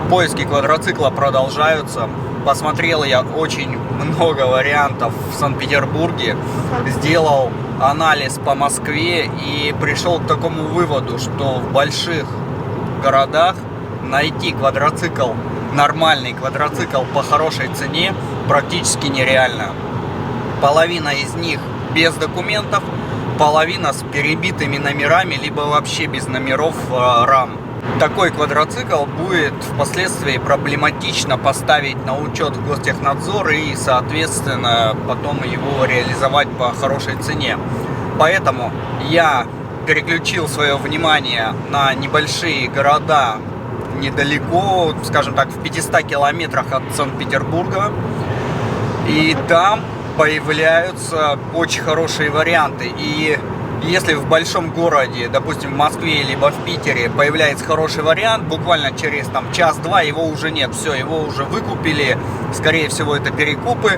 Поиски квадроцикла продолжаются. Посмотрел я очень много вариантов в Санкт-Петербурге. Сделал анализ по Москве и пришел к такому выводу, что в больших городах найти квадроцикл, нормальный квадроцикл по хорошей цене практически нереально. Половина из них без документов, половина с перебитыми номерами, либо вообще без номеров рам. Такой квадроцикл будет впоследствии проблематично поставить на учет в Гостехнадзор и, соответственно, потом его реализовать по хорошей цене. Поэтому я переключил свое внимание на небольшие города недалеко, скажем так, в 500 километрах от Санкт-Петербурга. И там появляются очень хорошие варианты. И если в большом городе, допустим в Москве либо в Питере, появляется хороший вариант, буквально через час-два его уже нет, все, его уже выкупили, скорее всего это перекупы.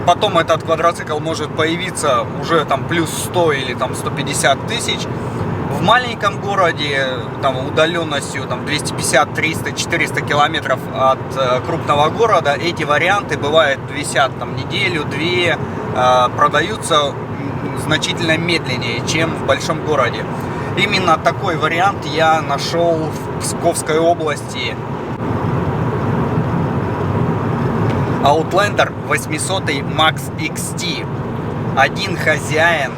Потом этот квадроцикл может появиться уже плюс 100 или 150 тысяч. В маленьком городе, удаленностью 250, 300, 400 километров от крупного города, эти варианты бывают висят неделю-две, продаются значительно медленнее, чем в большом городе. Именно такой вариант я нашел в Псковской области. Outlander 800 Max XT. Один хозяин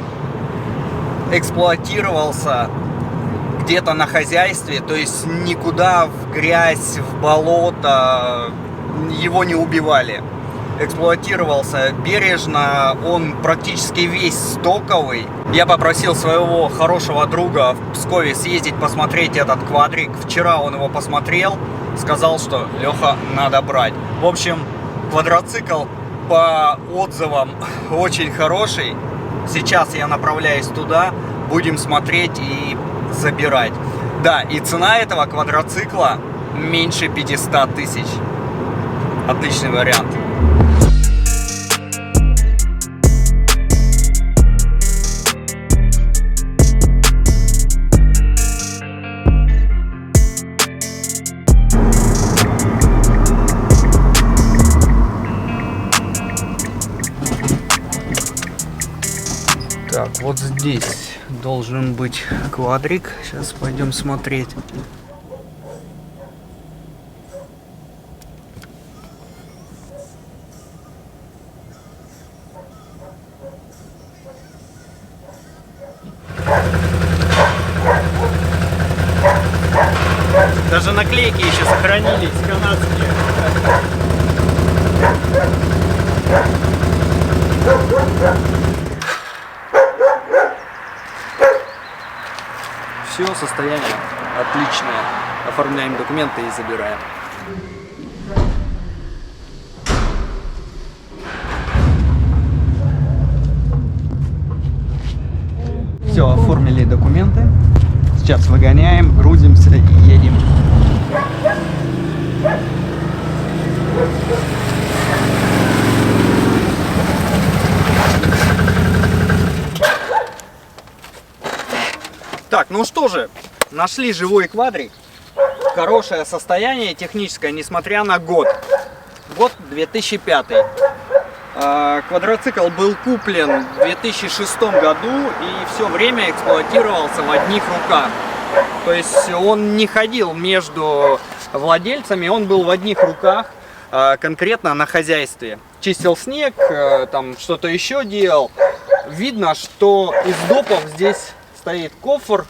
эксплуатировался где-то на хозяйстве, то есть никуда в грязь, в болото его не убивали. Эксплуатировался бережно, он практически весь стоковый. Я попросил своего хорошего друга в Пскове съездить посмотреть этот квадрик. Вчера он его посмотрел, сказал, что Леха, надо брать. В общем, квадроцикл по отзывам очень хороший. Сейчас я направляюсь туда, будем смотреть и забирать. Да, и цена этого квадроцикла меньше 500 тысяч. Отличный вариант. Так, вот здесь должен быть квадрик. Сейчас пойдем смотреть. Даже наклейки еще сохранились, канадские. Все, состояние отличное. Оформляем документы и забираем. Все, оформили документы. Сейчас выгоняем, грузимся и едем. Так, ну что же, нашли живой квадрик. Хорошее состояние техническое, несмотря на год. Год 2005. Квадроцикл был куплен в 2006 году и все время эксплуатировался в одних руках. То есть он не ходил между владельцами, он был в одних руках, конкретно на хозяйстве. Чистил снег, что-то еще делал. Видно, что из допов здесь стоит кофр,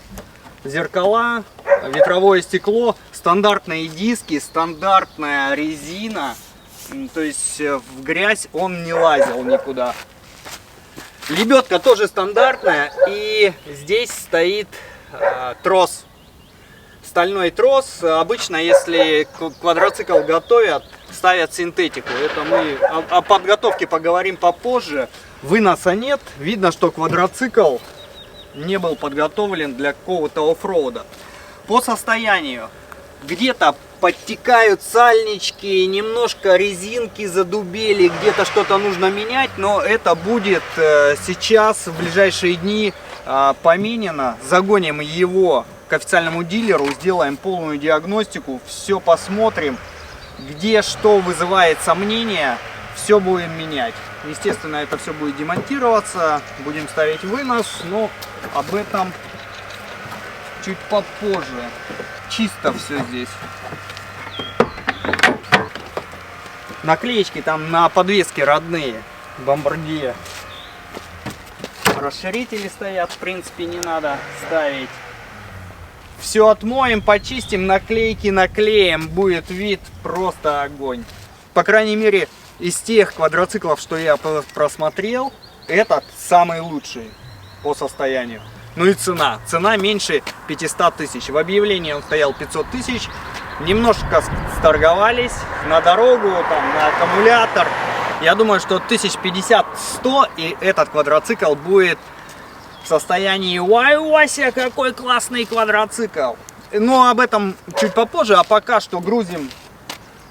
зеркала, ветровое стекло, стандартные диски, стандартная резина. То есть в грязь он не лазил никуда. Лебедка тоже стандартная, и здесь стоит трос. Стальной трос. Обычно, если квадроцикл готовят, ставят синтетику. Это мы о подготовке поговорим попозже. Выноса нет. Видно, что квадроцикл не был подготовлен для какого-то оффроуда. По состоянию. Где-то подтекают сальнички, немножко резинки задубели, где-то что-то нужно менять, но это будет сейчас, в ближайшие дни поменено. Загоним его к официальному дилеру, сделаем полную диагностику, все посмотрим, где что вызывает сомнения, все будем менять. Естественно, это все будет демонтироваться, будем ставить вынос, но об этом чуть попозже. Чисто все здесь. Наклеечки там на подвеске родные, Бомбардье. Расширители стоят, в принципе, не надо ставить. Все отмоем, почистим, наклейки наклеим, будет вид просто огонь. По крайней мере, из тех квадроциклов, что я просмотрел, этот самый лучший по состоянию. Ну и цена. Цена меньше 500 тысяч. В объявлении он стоял 500 тысяч. Немножко сторговались на дорогу, там, на аккумулятор. Я думаю, что 1050-100 и этот квадроцикл будет в состоянии «Вай, Вася, какой классный квадроцикл!». Но об этом чуть попозже, а пока что грузим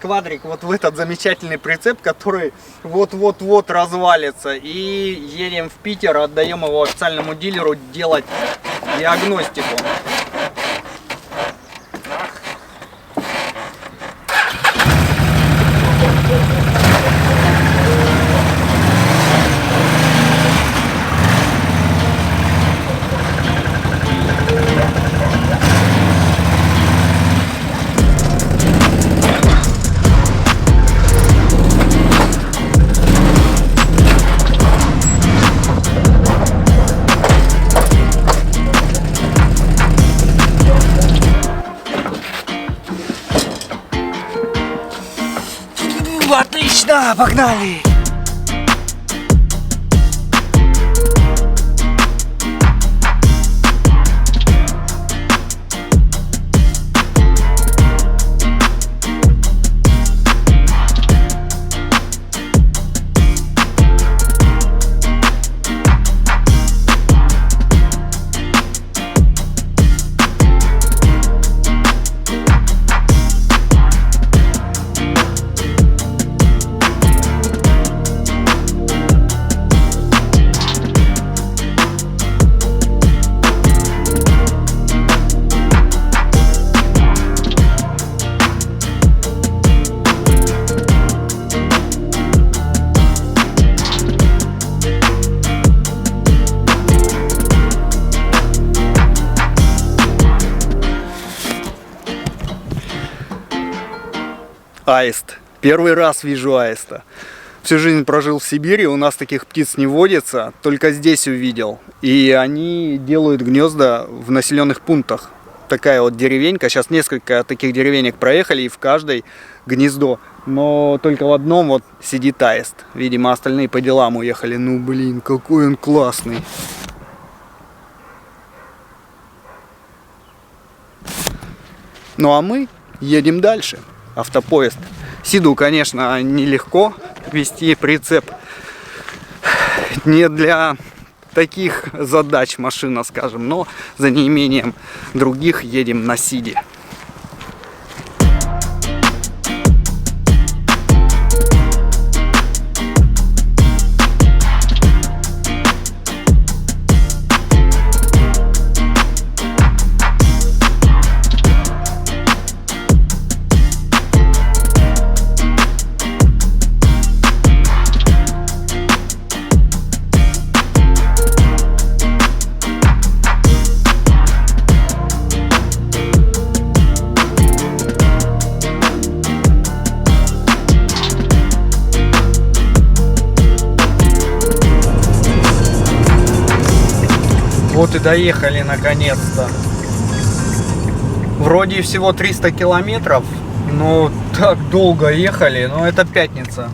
квадрик вот в этот замечательный прицеп, который вот-вот-вот развалится. И едем в Питер, отдаем его официальному дилеру делать диагностику. Отлично, погнали! Аист. Первый раз вижу аиста. Всю жизнь прожил в Сибири, у нас таких птиц не водится, только здесь увидел. И они делают гнезда в населенных пунктах. Такая вот деревенька, сейчас несколько таких деревенек проехали, и в каждой гнездо. Но только в одном вот сидит аист. Видимо, остальные по делам уехали. Ну блин, какой он классный. Ну а мы едем дальше. Автопоезд. Сиду, конечно, нелегко вести прицеп. Не для таких задач машина, скажем, но за неимением других едем на Сиде. Вот и доехали наконец-то. Вроде всего 300 километров, но так долго ехали. Но это пятница.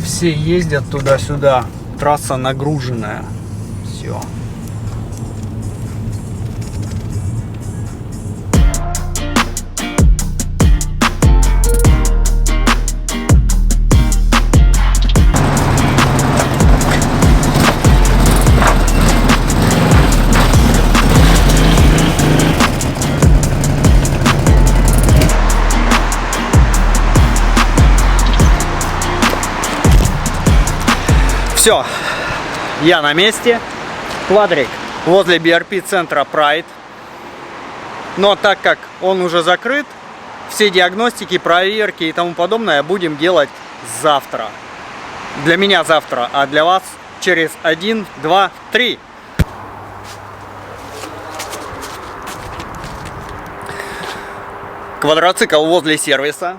Все ездят туда-сюда. Трасса нагруженная. Все. Все, я на месте. Квадрик возле BRP центра Pride. Но так как он уже закрыт, все диагностики, проверки и тому подобное будем делать завтра. Для меня завтра, а для вас через 1, 2, 3. Квадроцикл возле сервиса.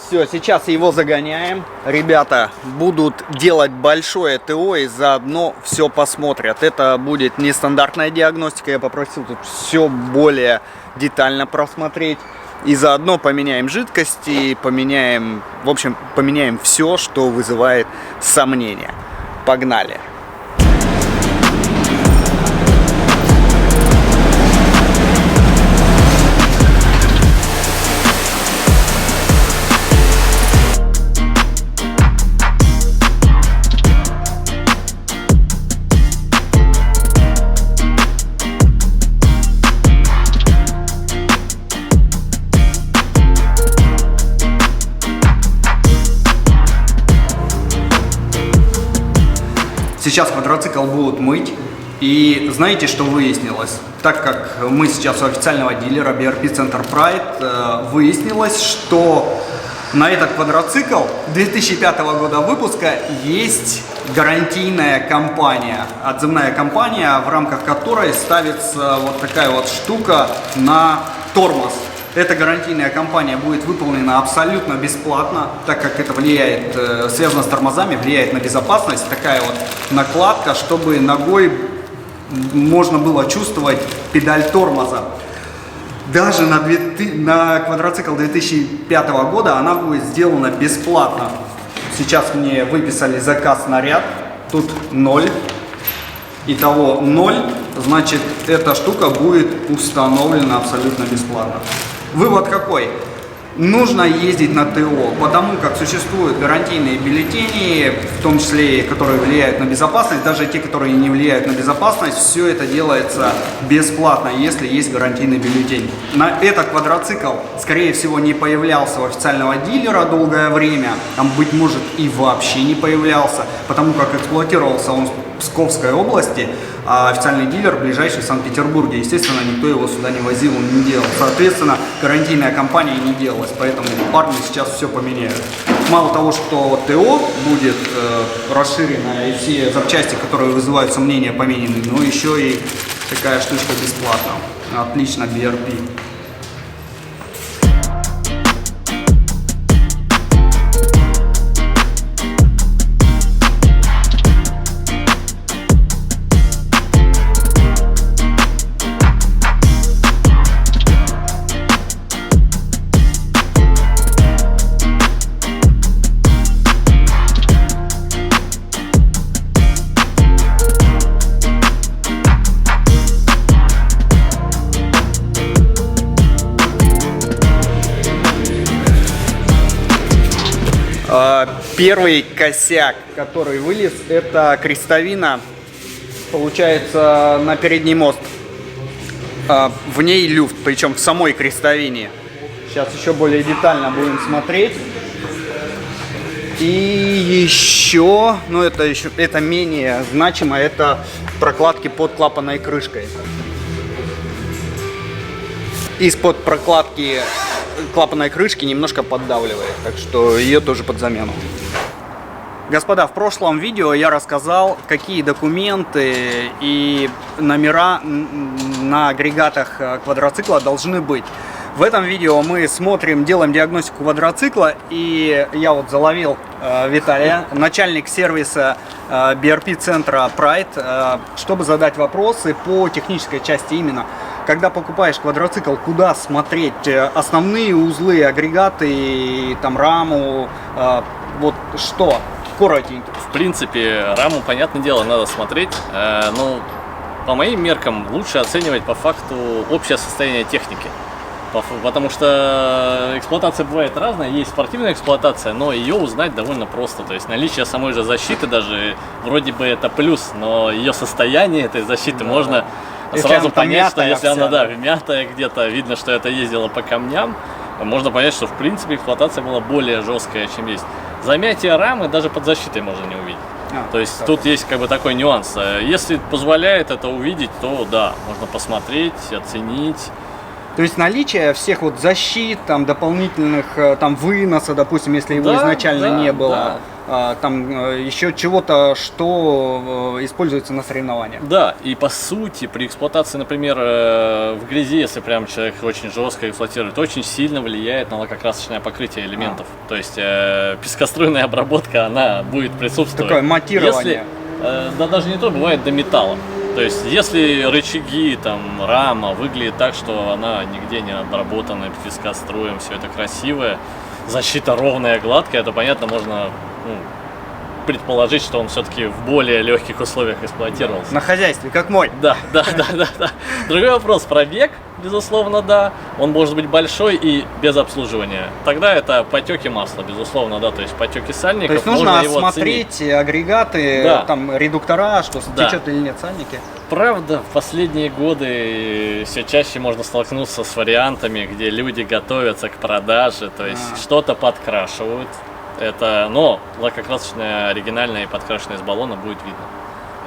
Все, сейчас его загоняем. Ребята будут делать большое ТО и заодно все посмотрят. Это будет нестандартная диагностика. Я попросил тут все более детально просмотреть. И заодно поменяем жидкости, поменяем, в общем, поменяем все, что вызывает сомнения. Погнали! Сейчас квадроцикл будут мыть. И знаете, что выяснилось? Так как мы сейчас у официального дилера BRP Center Pride, выяснилось, что на этот квадроцикл 2005 года выпуска есть гарантийная кампания, отзывная кампания, в рамках которой ставится вот такая вот штука на тормоз. Эта гарантийная кампания будет выполнена абсолютно бесплатно, так как это влияет, связано с тормозами, влияет на безопасность. Такая вот накладка, чтобы ногой можно было чувствовать педаль тормоза. Даже на квадроцикл 2005 года она будет сделана бесплатно. Сейчас мне выписали заказ на ряд, тут 0. Итого 0, значит эта штука будет установлена абсолютно бесплатно. Вывод какой? Нужно ездить на ТО, потому как существуют гарантийные бюллетени, в том числе, которые влияют на безопасность, даже те, которые не влияют на безопасность, все это делается бесплатно, если есть гарантийный бюллетень. На этот квадроцикл, скорее всего, не появлялся у официального дилера долгое время, там, быть может, и вообще не появлялся, потому как эксплуатировался он в Псковской области, а официальный дилер ближайший в Санкт-Петербурге. Естественно, никто его сюда не возил, он не делал. Соответственно, гарантийная компания не делалась, поэтому парни сейчас все поменяют. Мало того, что ТО будет расширено и все запчасти, которые вызывают сомнения, поменены, но еще и такая штучка бесплатно. Отлично, BRP. Первый косяк, который вылез, это крестовина, получается, на передний мост. В ней люфт, причем в самой крестовине. Сейчас еще более детально будем смотреть. И еще, ну это менее значимо, это прокладки под клапанной крышкой. Из-под прокладки клапанной крышки немножко поддавливает, так что ее тоже под замену. Господа, в прошлом видео я рассказал, какие документы и номера на агрегатах квадроцикла должны быть. В этом видео мы смотрим, делаем диагностику квадроцикла, и я вот заловил Виталия, начальник сервиса BRP центра Pride, чтобы задать вопросы по технической части именно. Когда покупаешь квадроцикл, куда смотреть? Основные узлы, агрегаты, там раму, вот что? Коротенько. В принципе, раму, понятное дело, надо смотреть, но по моим меркам лучше оценивать по факту общее состояние техники. Потому что эксплуатация бывает разная, есть спортивная эксплуатация, но ее узнать довольно просто. То есть наличие самой же защиты даже вроде бы это плюс, но ее состояние этой защиты можно сразу понять, что если она вмятая где-то, видно, что это ездило по камням, можно понять, что в принципе эксплуатация была более жесткая, чем есть. Замятие рамы даже под защитой можно не увидеть. То есть тут есть как бы такой нюанс. Если позволяет это увидеть, то да, можно посмотреть, оценить. То есть наличие всех вот защит, там дополнительных там выноса, допустим, если его изначально не было, там еще чего-то, что используется на соревнованиях. Да, и по сути при эксплуатации, например, в грязи, если прям человек очень жестко эксплуатирует, очень сильно влияет на лакокрасочное покрытие элементов. То есть пескоструйная обработка, она будет присутствовать. Такое матирование. Да даже не то, бывает до металла. То есть, если рычаги, там, рама выглядит так, что она нигде не обработана пескоструем, все это красивое, защита ровная, гладкая, то, понятно, можно предположить, что он все-таки в более легких условиях эксплуатировался. На хозяйстве, как мой. Да. Другой вопрос, пробег, безусловно, да. Он может быть большой и без обслуживания. Тогда это потеки масла, безусловно, да. То есть потеки сальников. То есть нужно осмотреть агрегаты, там редуктора, что течет или нет сальники. Правда, в последние годы все чаще можно столкнуться с вариантами, где люди готовятся к продаже, то есть что-то подкрашивают. Но лакокрасочное оригинальное и подкрашенное из баллона будет видно.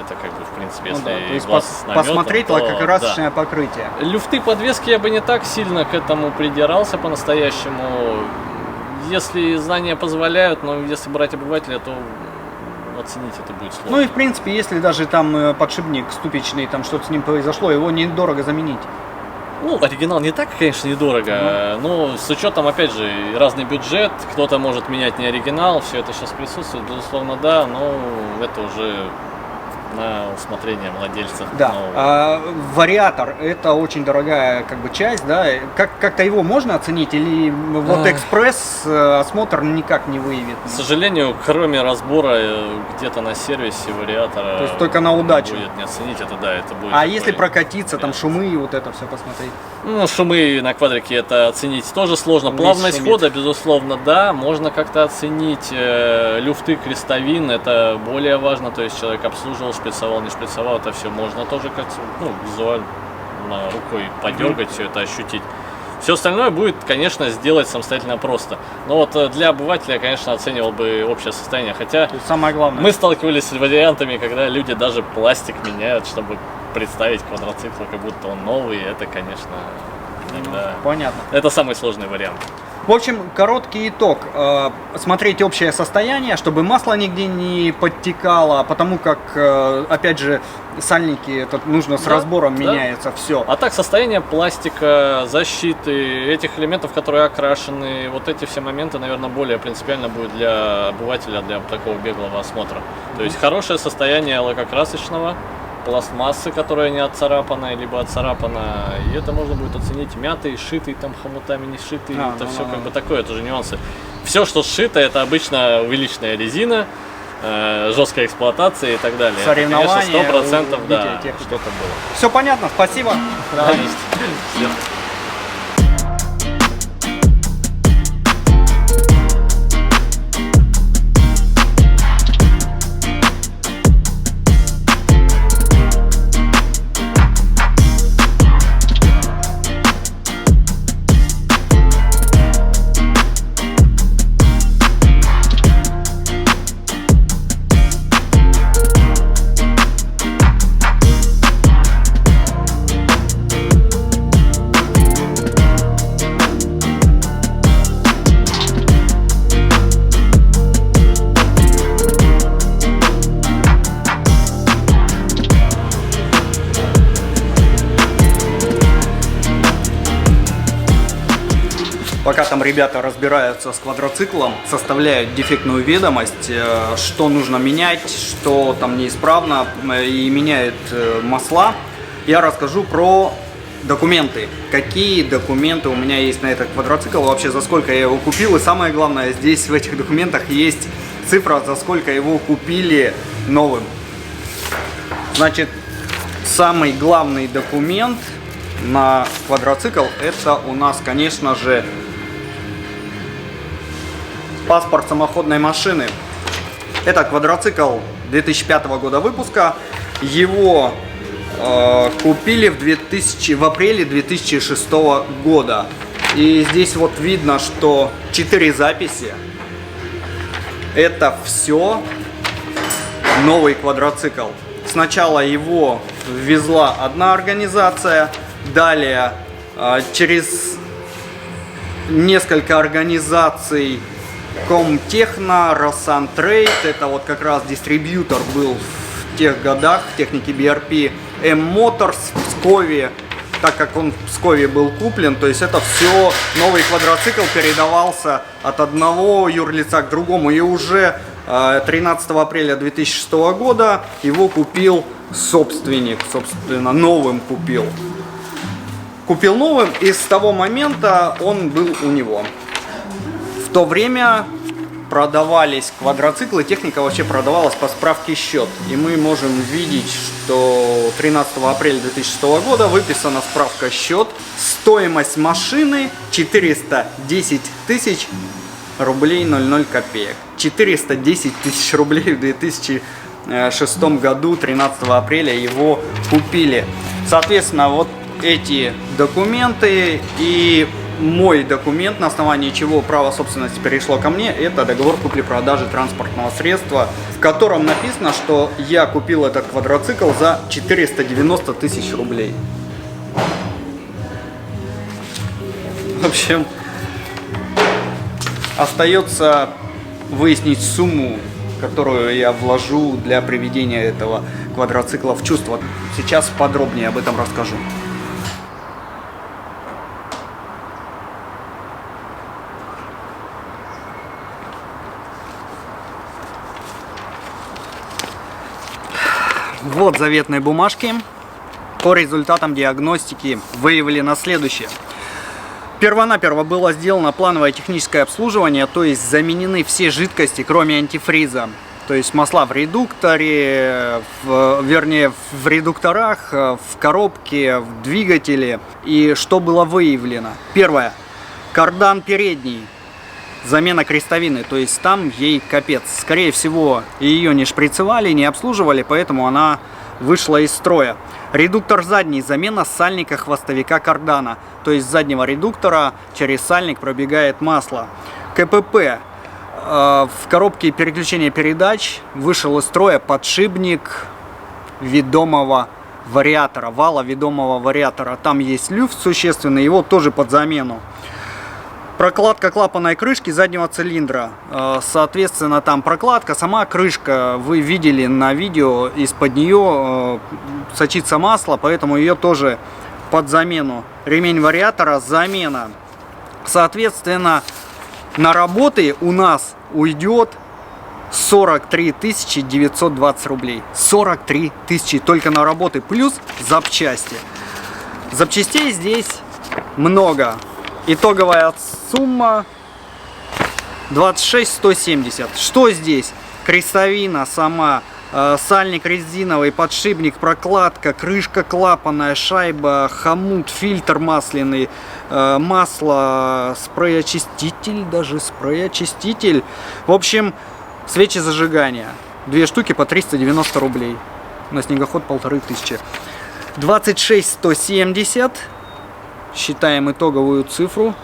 Это как бы, в принципе, если то есть глаз наметан, посмотреть лакокрасочное покрытие. Люфты, подвески я бы не так сильно к этому придирался по-настоящему. Если знания позволяют, но если брать обывателя, то оценить это будет сложно. Ну и в принципе, если даже там подшипник ступичный, там что-то с ним произошло, его недорого заменить. Ну, оригинал не так, конечно, недорого, но с учетом, опять же, разный бюджет, кто-то может менять не оригинал, все это сейчас присутствует, безусловно, да, но это уже на усмотрение владельца. Да. Вариатор — это очень дорогая как бы часть, да? Как-то его можно оценить или вот экспресс-осмотр никак не выявит? К сожалению, кроме разбора где-то на сервисе вариатора, то есть только на удачу будет не оценить это, да, это будет. А если прокатиться, там шумы и вот это все посмотреть? Ну, шумы на квадрике это оценить тоже сложно. Плавность хода, безусловно, да, можно как-то оценить. Люфты, крестовин, это более важно, то есть человек обслуживал, шприцевал, не шприцевал, это все можно тоже как-то визуально рукой подергать, все это ощутить. Все остальное будет, конечно, сделать самостоятельно просто. Но вот для обывателя я, конечно, оценивал бы общее состояние. Хотя самое главное. Мы сталкивались с вариантами, когда люди даже пластик меняют, чтобы представить квадроцикл, как будто он новый. Это, конечно, иногда... Понятно. Это самый сложный вариант. В общем, короткий итог. Смотреть общее состояние, чтобы масло нигде не подтекало, потому как, опять же, сальники это нужно с разбором меняется все. А так, состояние пластика, защиты, этих элементов, которые окрашены, вот эти все моменты, наверное, более принципиально будет для обывателя, для такого беглого осмотра. То есть хорошее состояние лакокрасочного, пластмассы, которая не отцарапанная, либо отцарапана, и это можно будет оценить мятый, шитый, там хомутами не шитый, это все как бы такое, это же нюансы. Все, что сшито, это обычно увеличенная резина, жесткая эксплуатация и так далее. Соревнования, это, конечно, 100%, да, что-то было. Все понятно, спасибо. Пока там ребята разбираются с квадроциклом, составляют дефектную ведомость, что нужно менять, что там неисправно, и меняют масла, я расскажу про документы. Какие документы у меня есть на этот квадроцикл, вообще за сколько я его купил. И самое главное, здесь в этих документах есть цифра, за сколько его купили новым. Значит, самый главный документ на квадроцикл — это у нас, конечно же, паспорт самоходной машины. Это квадроцикл 2005 года выпуска. Его купили в апреле 2006 года. И здесь вот видно, что 4 записи. Это все новый квадроцикл. Сначала его ввезла одна организация, далее через несколько организаций Комтехно, Росантрейд, это вот как раз дистрибьютор был в тех годах техники BRP, M-Motors в Пскове, так как он в Пскове был куплен, то есть это все, новый квадроцикл передавался от одного юрлица к другому, и уже 13 апреля 2006 года его купил собственник, собственно, новым купил. Купил новым, и с того момента он был у него. В то время продавались квадроциклы, техника вообще продавалась по справке счет. И мы можем видеть, что 13 апреля 2006 года выписана справка счет. Стоимость машины 410 тысяч рублей 00 копеек. 410 тысяч рублей в 2006 году, 13 апреля его купили. Соответственно, вот эти документы и мой документ, на основании чего право собственности перешло ко мне, это договор купли-продажи транспортного средства, в котором написано, что я купил этот квадроцикл за 490 тысяч рублей. В общем, остается выяснить сумму, которую я вложу для приведения этого квадроцикла в чувство. Сейчас подробнее об этом расскажу. Вот заветные бумажки. По результатам диагностики выявлено следующее. Первонаперво было сделано плановое техническое обслуживание, то есть заменены все жидкости, кроме антифриза. То есть масла в редукторе, вернее в редукторах, в коробке, в двигателе. И что было выявлено? Первое. Кардан передний. Замена крестовины, то есть там ей капец. Скорее всего, ее не шприцевали, не обслуживали, поэтому она вышла из строя. Редуктор задний, замена сальника хвостовика кардана, то есть с заднего редуктора через сальник пробегает масло. КПП. В коробке переключения передач вышел из строя подшипник ведомого вариатора, вала ведомого вариатора. Там есть люфт существенный, его тоже под замену. Прокладка клапанной крышки заднего цилиндра. Соответственно, там прокладка, сама крышка, вы видели на видео, из-под нее сочится масло, поэтому ее тоже под замену. Ремень вариатора замена. Соответственно, на работы у нас уйдет 43 920 рублей. 43 тысячи только на работы, плюс запчасти. Запчастей здесь много. Итоговая сумма 26 170. Что здесь? Крестовина сама, сальник резиновый, подшипник, прокладка, крышка клапанная, шайба, хомут, фильтр масляный, масло, спрей-очиститель, даже спрей-очиститель. В общем, свечи зажигания. 2 штуки по 390 рублей. На снегоход 1500. 26 170. Считаем итоговую цифру.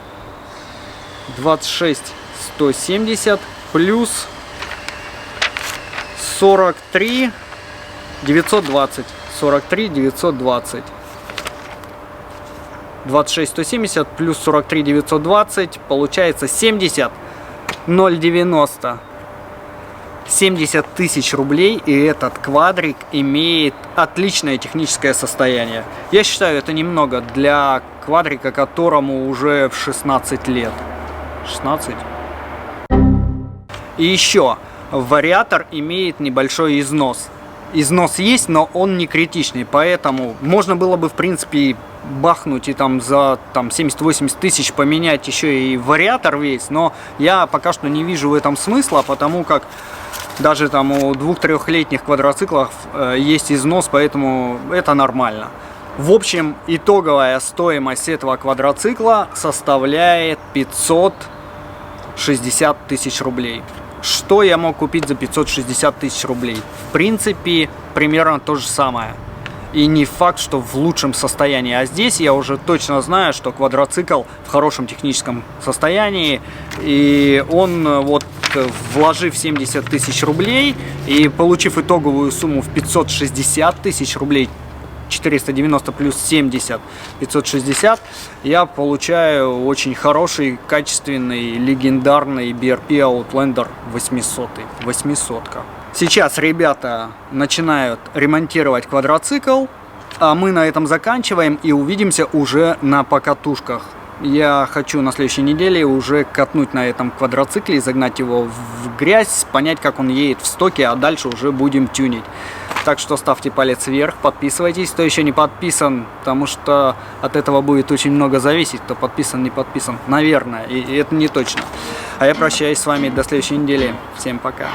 26 170 плюс 43 920. 43 920. 26 170 плюс 43 920 получается 70 090. 70 тысяч рублей, и этот квадрик имеет отличное техническое состояние. Я считаю, это немного для квадрика, которому уже в 16 лет. 16. И еще, вариатор имеет небольшой износ. Износ есть, но он не критичный, поэтому можно было бы, в принципе, бахнуть и там за 70-80 тысяч поменять еще и вариатор весь, но я пока что не вижу в этом смысла, потому как даже там у 2-3-летних квадроциклов есть износ, поэтому это нормально. В общем, итоговая стоимость этого квадроцикла составляет 560 тысяч рублей. Что я мог купить за 560 тысяч рублей? В принципе, примерно то же самое. И не факт, что в лучшем состоянии. А здесь я уже точно знаю, что квадроцикл в хорошем техническом состоянии. И он, вот, вложив 70 тысяч рублей и получив итоговую сумму в 560 тысяч рублей, 490 плюс 70, 560, я получаю очень хороший, качественный, легендарный BRP Outlander 800. 800-ка. Сейчас ребята начинают ремонтировать квадроцикл, а мы на этом заканчиваем и увидимся уже на покатушках. Я хочу на следующей неделе уже катнуть на этом квадроцикле, загнать его в грязь, понять, как он едет в стоке, а дальше уже будем тюнить. Так что ставьте палец вверх, подписывайтесь, кто еще не подписан, потому что от этого будет очень много зависеть, кто подписан, не подписан, наверное, и это не точно. А я прощаюсь с вами до следующей недели. Всем пока.